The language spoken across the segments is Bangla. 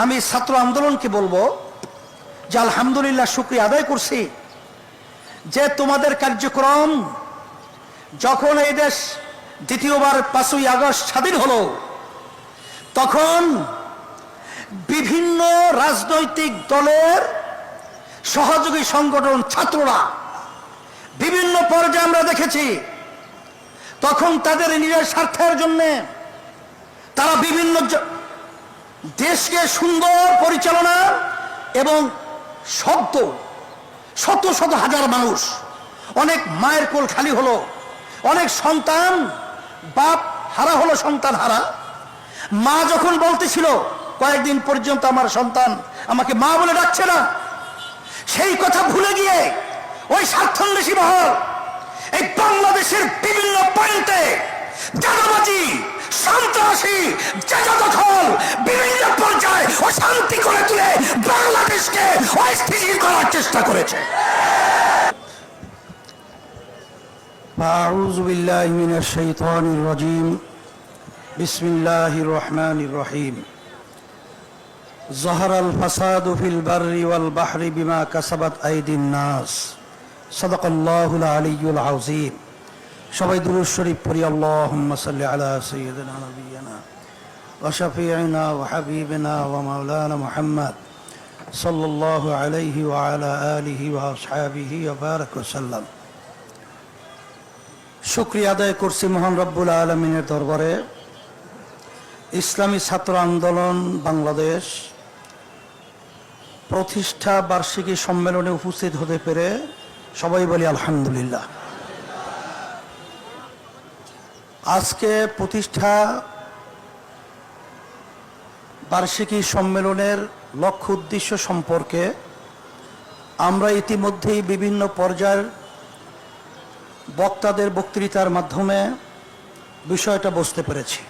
আমি ছাত্র আন্দোলনকে বলবো যে আলহামদুলিল্লাহ, শুকরিয়া আদায় করছি যে তোমাদের কার্যক্রম যখন এই দেশ দ্বিতীয়বার 5ই আগস্ট স্বাধীন হলো, তখন বিভিন্ন রাজনৈতিক দলের সহযোগী সংগঠন ছাত্ররা বিভিন্ন পর্যায়ে আমরা দেখেছি, তখন তাদের নিজের স্বার্থের জন্য তারা বিভিন্ন দেশকে সুন্দর পরিচালনা এবং শত শত হাজার মানুষ, অনেক মায়ের কোল খালি হলো, অনেক সন্তান বাপ হারা হলো, সন্তান হারা। মা যখন বলতেছিল কয়েকদিন পর্যন্ত আমার সন্তান আমাকে মা বলে ডাকছে না, সেই কথা ভুলে গিয়ে ওই স্বার্থান্বেষী মহল এই বাংলাদেশের বিভিন্ন পয়েন্টে চাঁদাবাজি, সন্ত্রাসী, জায়গা দখল, বিভিন্ন পর্যায়ে অশান্তি করে তুলে বাংলাদেশকে অস্থিতিশীল করার চেষ্টা করেছে। আউযু বিল্লাহি মিনাশ শাইতানির রাজীম। বিসমিল্লাহির রহমানির রহিম। যাহারাল ফাসাদু ফিল বাররি ওয়াল বাহরি বিমা কাসাবাত আইদিন নাস। সাদাকাল্লাহুল আলিয়্যুল আযীম। সবাই দুরূদ শরীফ পড়ি। আল্লাহুম্মা সাল্লি আলা সাইয়্যিদিনা নাবিয়িনা ওয়া শাফিঈনা ওয়া হাবিবিনা ওয়া মাওলানা মুহাম্মদ সাল্লাল্লাহু আলাইহি ওয়া আলা আলিহি ওয়া আসহাবিহি ওয়া বারাক ওয়া সাল্লাম। শুকরিয়া আদায় করছি মহান রব্বুল আলামিনের দরবারে। ইসলামী ছাত্র আন্দোলন বাংলাদেশ প্রতিষ্ঠা বার্ষিকী সম্মেলনে উপস্থিত হতে পেরে সবাই বলি আলহামদুলিল্লাহ। আজকে প্রতিষ্ঠা বার্ষিকী সম্মেলনের লক্ষ্য উদ্দেশ্য সম্পর্কে আমরা ইতিমধ্যেই বিভিন্ন পর্যায়ের বক্তাদের বক্তৃতার মাধ্যমে বিষয়টা বুঝতে পেরেছি।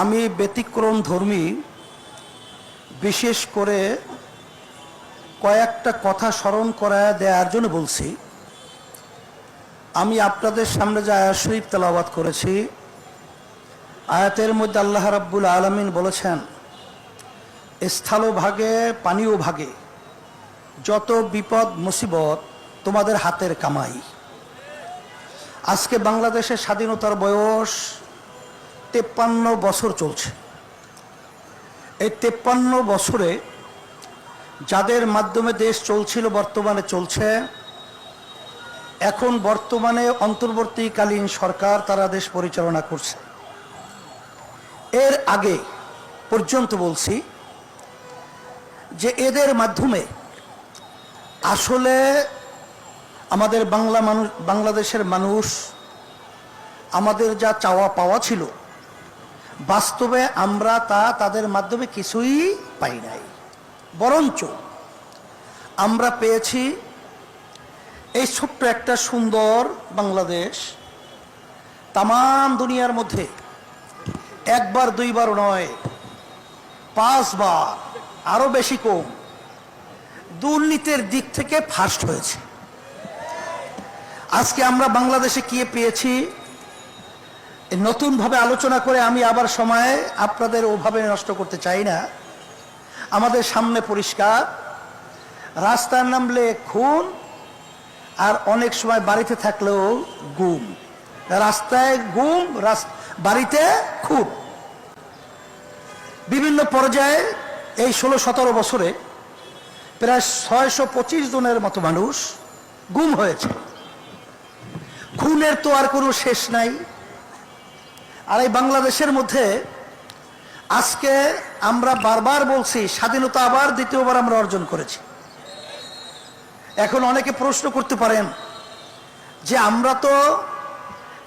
আমি ব্যতিক্রম ধর্মী বিশেষ করে কয়েকটা কথা স্মরণ করায় দেওয়ার জন্য বলছি। আমি আপনাদের সামনে যে আয়াত শরীফ তেলাওয়াত করেছি, আয়াতের মধ্যে আল্লাহ রাব্বুল আলামিন বলেছেন, স্থল ভাগে পানীয় ভাগে যত বিপদ মুসিবত তোমাদের হাতের কামাই। আজকে বাংলাদেশের স্বাধীনতার বয়স 53 বছর চলছে। এই 53 বছরে যাদের মাধ্যমে দেশ চলছিল, বর্তমানে চলছে, এখন বর্তমানে অন্তর্বর্তীকালীন সরকার তারা দেশ পরিচালনা করছে। এর আগে পর্যন্ত বলছি যে এদের মাধ্যমে আসলে আমাদের বাংলাদেশের মানুষ আমাদের যা চাওয়া পাওয়া ছিল, বাস্তবে আমরা তাদের মাধ্যমে কিছুই পাই নাই। বরঞ্চ আমরা পেয়েছি এই ছোট্ট একটা সুন্দর বাংলাদেশ। তামাম দুনিয়ার মধ্যে একবার দুইবার নয়, 5 বার, আরো বেশি কম, দুর্নীতির দিক থেকে ফার্স্ট হয়েছে। আজকে আমরা বাংলাদেশে কি পেয়েছি নতুনভাবে আলোচনা করে আমি আবার সময় আপনাদের ওভাবে নষ্ট করতে চাই না। আমাদের সামনে পরিষ্কার, রাস্তায় নামলে খুন, আর অনেক সময় বাড়িতে থাকলেও গুম। রাস্তায় গুম, বাড়িতে খুন। বিভিন্ন পর্যায়ে এই 16-17 বছরে প্রায় 625 জনের মতো মানুষ গুম হয়েছে। খুনের তো আর কোনো শেষ নাই। আর এই বাংলাদেশের মধ্যে আজকে আমরা বারবার বলছি, স্বাধীনতা আবার দ্বিতীয়বার আমরা অর্জন করেছি। এখন অনেকে প্রশ্ন করতে পারেন যে আমরা তো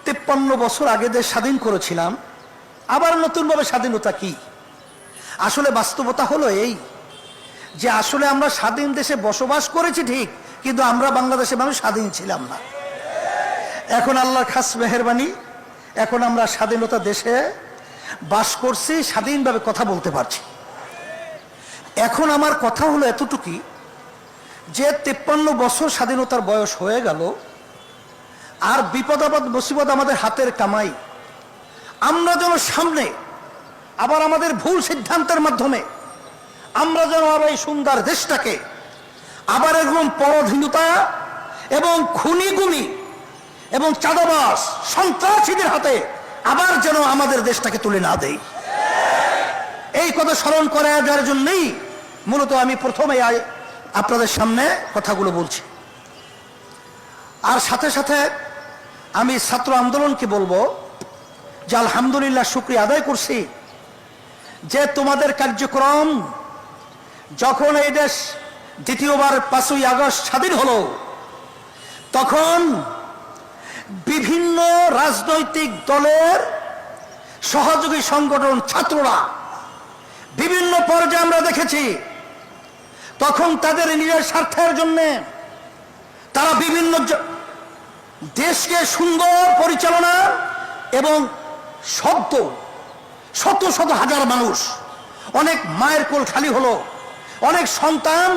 53 বছর আগে দেশ স্বাধীন করেছিলাম, আবার নতুনভাবে স্বাধীনতা কি? আসলে বাস্তবতা হলো এই যে আসলে আমরা স্বাধীন দেশে বসবাস করেছি ঠিক, কিন্তু আমরা বাংলাদেশের মানুষ স্বাধীন ছিলাম না। এখন আল্লাহর খাস মেহেরবানি, এখন আমরা স্বাধীনতা দেশে বাস করছি, স্বাধীনভাবে কথা বলতে পারছি। এখন আমার কথা হলো এতটুকুই যে 53 বছর স্বাধীনতার বয়স হয়ে গেল, আর বিপদ আপদ মুসিবত আমাদের হাতের কামাই। আমরা যেন সামনে আবার আমাদের ভুল সিদ্ধান্তের মাধ্যমে আমরা যেন আবার এই সুন্দর দেশটাকে আবার এরকম পরাধীনতা এবং খুনি এবং চাঁদাবাজ সন্ত্রাসীদের হাতে আবার যেন আমাদের দেশটাকে তুলে না দেয়, এই কথা স্মরণ করা দেওয়ার জন্যই মূলত আমি প্রথমে আপনাদের সামনে কথাগুলো বলছি। আর সাথে সাথে আমি ছাত্র আন্দোলনকে বলবো যে আলহামদুলিল্লাহ, শুকরিয়া আদায় করছি যে তোমাদের কার্যক্রম যখন এই দেশ দ্বিতীয়বার 5ই আগস্ট স্বাধীন হলো, তখন বিভিন্ন রাজনৈতিক দলের সহযোগী সংগঠন ছাত্ররা বিভিন্ন পর্যায়ে আমরা দেখেছি, তখন তাদের নিজের স্বার্থের জন্য তারা বিভিন্ন দেশকে সুন্দর পরিচালনা এবং শত শত হাজার মানুষ, অনেক মায়ের কোল খালি হলো, অনেক সন্তান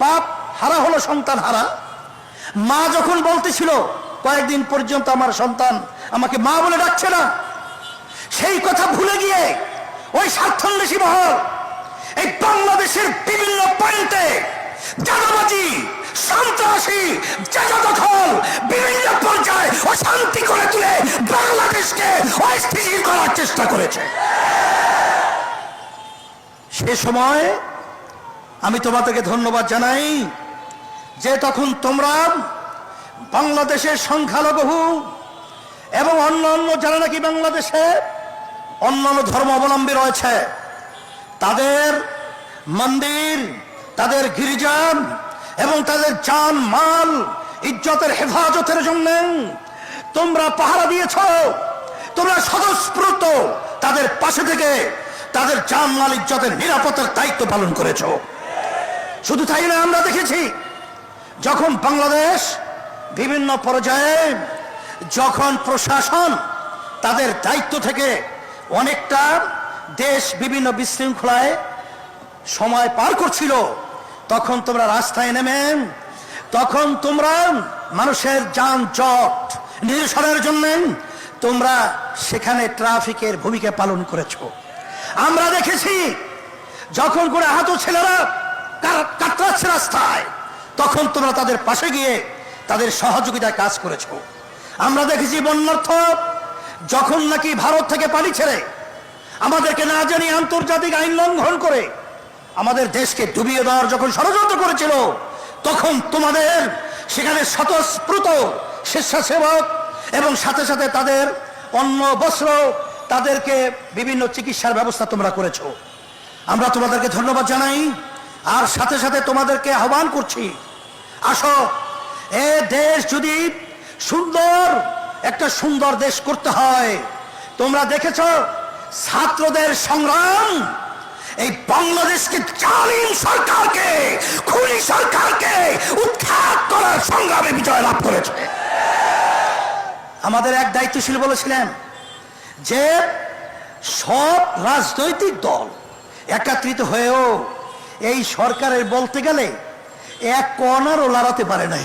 বাপ হারা হলো, সন্তান হারা মা যখন বলতেছিল কয়েকদিন পর্যন্ত আমার সন্তান আমাকে মা বলে ডাকছে না, সেই কথা ভুলে গিয়ে ওই স্বার্থান্বেষী মহল এই বাংলাদেশের বিভিন্ন পয়েন্টে চাঁদাবাজি, সন্ত্রাসী, জায়গা দখল, বিভিন্ন পর্যায়ে অশান্তি করে তুলে বাংলাদেশকে অস্থিতিশীল করার চেষ্টা করেছে। সে সময় আমি তোমাদেরকে ধন্যবাদ জানাই যে তখন তোমরা বাংলাদেশের সংখ্যালঘু এবং অন্যান্য যারা নাকি বাংলাদেশে অন্যান্য ধর্ম অবলম্বী রয়েছে, তাদের মন্দির, তাদের গির্জা এবং তাদের জান মাল ইজ্জতের হেফাজতের জন্য তোমরা পাহারা দিয়েছ, তোমরা স্বতঃস্ফূর্ত তাদের পাশে থেকে তাদের জান মাল ইজ্জতের নিরাপত্তার দায়িত্ব পালন করেছ। শুধু তাই না, আমরা দেখেছি যখন বাংলাদেশ বিভিন্ন পর্যায়ে যখন প্রশাসন তাদের দায়িত্ব থেকে অনেকটা দেশ বিভিন্ন বিশৃঙ্খলায় সময় পার করছিল, তখন তোমরা রাস্তায় নেমে তখন তোমরা মানুষের যানজট নিরসনের জন্য তোমরা সেখানে ট্রাফিকের ভূমিকা পালন করেছো। আমরা দেখেছি যখন করে আহত ছেলেরা কাতরাচ্ছে রাস্তায়, তখন তোমরা তাদের পাশে গিয়ে তাদের সহযোগিতায় কাজ করেছো। আমরা দেখেছি বন্যার্থ যখন নাকি ভারত থেকে পানি ছেড়ে আমাদেরকে না জানিয়ে আন্তর্জাতিক আইন লঙ্ঘন করে আমাদের দেশকে ডুবিয়ে দেওয়ার যখন ষড়যন্ত্র করেছিল, তখন তোমাদের সেখানে স্বতঃস্ফূর্ত স্বেচ্ছাসেবক এবং সাথে সাথে তাদের অন্ন বস্ত্র, তাদেরকে বিভিন্ন চিকিৎসার ব্যবস্থা তোমরা করেছো। আমরা তোমাদেরকে ধন্যবাদ জানাই। আর সাথে সাথে তোমাদেরকে আহ্বান করছি, আসো, এ দেশ যদি একটা সুন্দর দেশ করতে হয়, তোমরা দেখেছ ছাত্রদের সংগ্রাম এই বাংলাদেশকে জালিম সরকারকে, খুনি সরকারকে উৎখাত করার সংগ্রামে বিজয় লাভ করেছে। আমাদের এক দায়িত্বশীল বলেছিলেন যে সব রাজনৈতিক দল একত্রিত হয়েও এই সরকারের বলতে গেলে এক কণারও লড়াতে পারে নাই।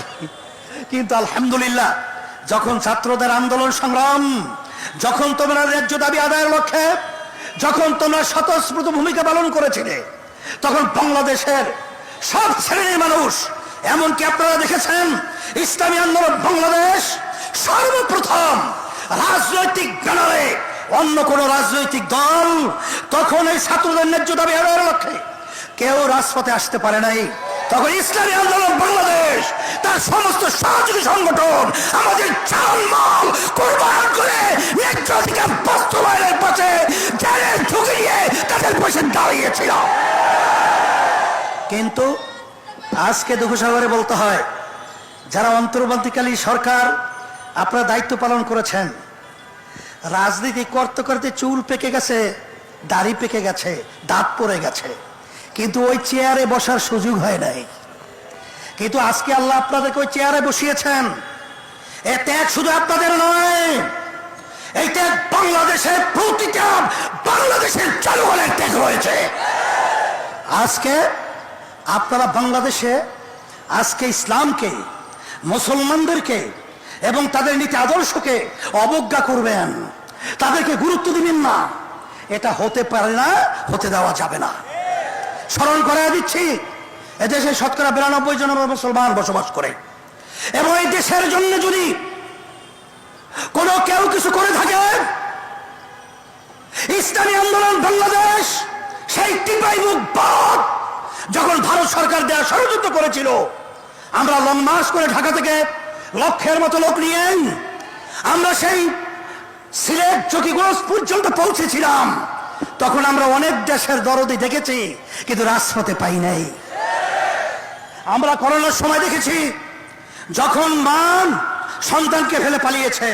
কিন্তু আলহামদুলিল্লাহ, যখন ছাত্রদের আন্দোলন সংগ্রাম, যখন তোমরা ন্যায্য দাবি আদায়ের লক্ষ্যে যখন তোমরা স্বতঃস্ফূর্ত ভূমিকা পালন করেছিলে, তখন বাংলাদেশের সব শ্রেণীর মানুষ, এমনকি আপনারা দেখেছেন ইসলামী আন্দোলন বাংলাদেশ সর্বপ্রথম রাজনৈতিক ব্যানারে, অন্য কোন রাজনৈতিক দল তখন এই ছাত্রদের ন্যায্য দাবি আদায়ের লক্ষ্যে কেউ রাজপথে আসতে পারে নাই। তখন ইসলামী আন্দোলন বাংলাদেশ তার সমস্ত সহযোগী সংগঠন আমাদের জানমাল কোরবান করে ন্যায্য অধিকার বাস্তবায়নের পথে জেলে ঢুকে দিয়ে তাদের পাশে দাঁড়িয়েছিল। কিন্তু আজকে দুঃখ সাগরে বলতে হয়, যারা অন্তর্বর্তীকালীন সরকার আপনারা দায়িত্ব পালন করেছেন, রাজনীতি করতে করতে চুল পেকে গেছে, দাড়ি পেকে গেছে, দাঁত পড়ে গেছে, কিন্তু ওই চেয়ারে বসার সুযোগ হয় নাই। কিন্তু আজকে আল্লাহ আপনাদেরকে ওই চেয়ারে বসিয়েছেন। এই ত্যাগ শুধু আপনাদের নয়, এই ত্যাগ বাংলাদেশের প্রতিটা বাংলাদেশের জনগণের ত্যাগ রয়েছে। আজকে আপনারা বাংলাদেশে আজকে ইসলামকে, মুসলমানদেরকে এবং তাদের নীতি আদর্শকে অবজ্ঞা করবেন, তাদেরকে গুরুত্ব দিবেন না, এটা হতে পারে না, হতে দেওয়া যাবে না। স্মরণ করাই দিচ্ছি, এদেশে শতকরা 92 জন মুসলমান বসবাস করে, এবং এই দেশের জন্য যদি কেউ কিছু করে থাকে, ইসলামী আন্দোলন বাংলাদেশ সেই টিপাই মুখ বাদ যখন ভারত সরকার দেওয়া ষড়যন্ত্র করেছিল, আমরা লং মার্চ করে ঢাকা থেকে লক্ষের মতো লোক নিয়ে আমরা সেই সিলেট চকিগঞ্জ পর্যন্ত পৌঁছেছিলাম। তখন আমরা অনেক দেশের দরদি দেখেছি, কিন্তু রাজপথে পাই নাই। আমরা করোনার সময় দেখেছি, যখন মা সন্তানকে ফেলে পালিয়েছে,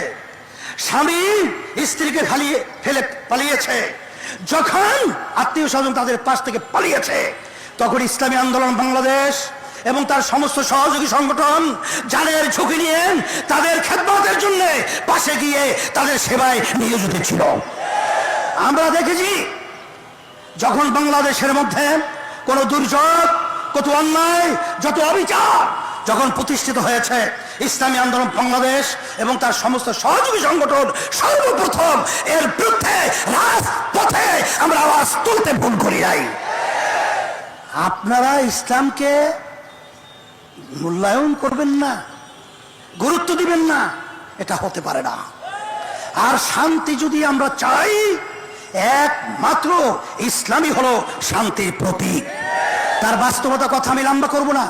স্বামী স্ত্রীকে ফেলে পালিয়েছে, যখন আত্মীয় স্বজন তাদের পাশ থেকে পালিয়েছে, তখন ইসলামী আন্দোলন বাংলাদেশ এবং তার সমস্ত সহযোগী সংগঠন জানের ঝুঁকি নিয়ে তাদের খেদমতের জন্য পাশে গিয়ে তাদের সেবায় নিয়োজিত ছিল। আমরা দেখেছি, যখন বাংলাদেশের মধ্যে কোনো দুর্যোগ, কত অন্যায়, যত অবিচার যখন প্রতিষ্ঠিত হয়েছে, ইসলামী আন্দোলন বাংলাদেশ এবং তার সমস্ত সহযোগী সংগঠন সর্বপ্রথম এর বিরুদ্ধে রাজপথে আমরা আওয়াজ তুলতে ভুল করি নাই। আপনারা ইসলামকে মূল্যায়ন করবেন না, গুরুত্ব দিবেন না, এটা হতে পারে না। আর শান্তি যদি আমরা চাই, একমাত্র ইসলামই হলো শান্তির প্রতীক। তার বাস্তবতা কথা আমি লম্বা করব না।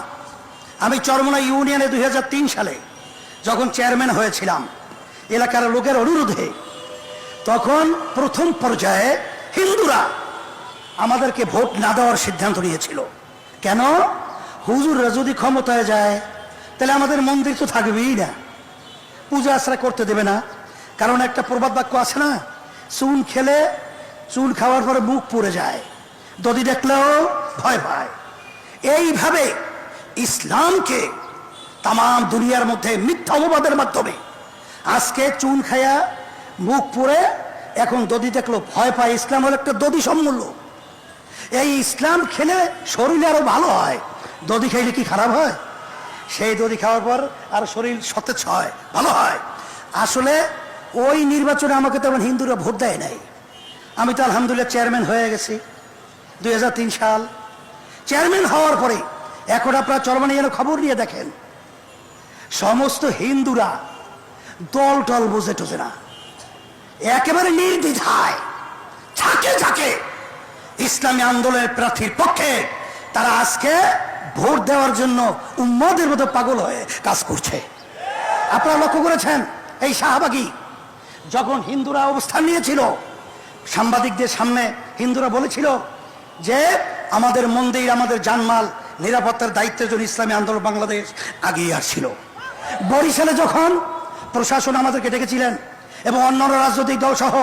আমি চরমোনা ইউনিয়নে 2003 সালে যখন চেয়ারম্যান হয়েছিলাম এলাকার লোকের অনুরোধে, তখন প্রথম পর্যায়ে হিন্দুরা আমাদেরকে ভোট না দেওয়ার সিদ্ধান্ত নিয়েছিল। কেন? হুজুররা যদি ক্ষমতায় যায় তাহলে আমাদের মন্দির তো থাকবেই না, পূজা আশ্রয় করতে দেবে না। কারণ একটা প্রবাদ বাক্য আছে না, চুন খেলে চুন খাওয়ার পরে মুখ পুড়ে যায়, দদি দেখলেও ভয় পায়। এইভাবে ইসলামকে তাম দুনিয়ার মধ্যে মিথ্যা অপবাদের মাধ্যমে আজকে চুন খায়া মুখ পুড়ে, এখন দদি দেখলেও ভয় পায়। ইসলাম হলো একটা দদি সম্মূল্য। এই ইসলাম খেলে শরীর আরো ভালো হয়। দদি খাইলে কি খারাপ হয়? সেই দদি খাওয়ার পর আর শরীর সতেজ হয়, ভালো হয়। আসলে ওই নির্বাচনে আমাকে তেমন হিন্দুরা ভোট দেয় নাই। আমি তো আলহামদুলিল্লাহ চেয়ারম্যান হয়ে গেছি 2003 সাল। চেয়ারম্যান হওয়ার পরে এখন আপনারা চরমোনা যেন খবর নিয়ে দেখেন, সমস্ত হিন্দুরা দল টল বুঝে টুঝে না, একেবারে নির্দ্বিধায় ঝাঁকে ঝাঁকে ইসলামী আন্দোলনের প্রার্থীর পক্ষে তারা আজকে ভোট দেওয়ার জন্য উম্মদের মতো পাগল হয়ে কাজ করছে। আপনারা লক্ষ্য করেছেন, এই শাহবাগী যখন হিন্দুরা অবস্থান নিয়েছিল, সাংবাদিকদের সামনে হিন্দুরা বলেছিল যে আমাদের মন্দির, আমাদের জানমাল নিরাপত্তার দায়িত্বের জন্য ইসলামী আন্দোলন বাংলাদেশ আগিয়ে আসছিল। বরিশালে যখন প্রশাসন আমাদেরকে ডেকেছিলেন এবং অন্যান্য রাজনৈতিক দল সহ,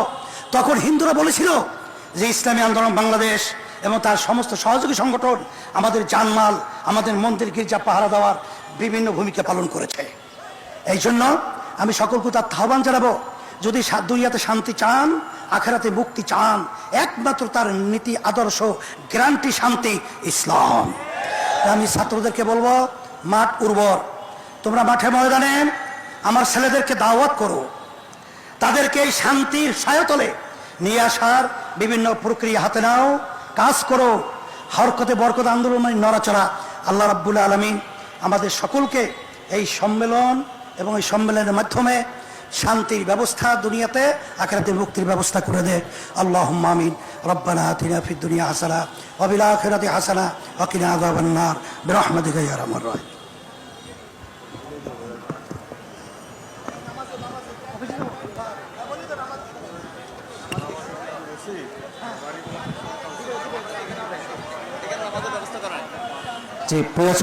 তখন হিন্দুরা বলেছিল যে ইসলামী আন্দোলন বাংলাদেশ এবং তার সমস্ত সহযোগী সংগঠন আমাদের জানমাল, আমাদের মন্দির গির্জা পাহারা দেওয়ার বিভিন্ন ভূমিকা পালন করেছে। এই জন্য আমি সকলকে তার আহ্বান জানাবো, যদি দুনিয়াতে শান্তি চান, আখেরাতে মুক্তি চান, একমাত্র তার নীতি আদর্শ গ্যারান্টি শান্তি ইসলাম। আমি ছাত্রদেরকে বলবো, মাঠ উর্বর, তোমরা মাঠে ময়দানে আমার ছেলেদেরকে দাওয়াত করো, তাদেরকে এই শান্তির ছায়াতলে নিয়ে আসার বিভিন্ন প্রক্রিয়া হাতে নাও, কাজ করো। হরকতে বরকত আন্দোলন মানে নড়াচড়া। আল্লাহ রাব্বুল আলামিন আমাদের সকলকে এই সম্মেলন এবং এই সম্মেলনের মাধ্যমে শান্তির ব্যবস্থা দুনিয়াতে, আখিরাতে মুক্তির ব্যবস্থা করে দে। আল্লাহুম্মা আমিন। রব্বানা আতিনা ফিদ দুনিয়া হাসানা ওয়া ফিল আখিরাতি হাসানা ওয়া কিনা আযাবান নার বিরহমাতিকা ইয়া আরহামার রাহিম। জি, প্রিয়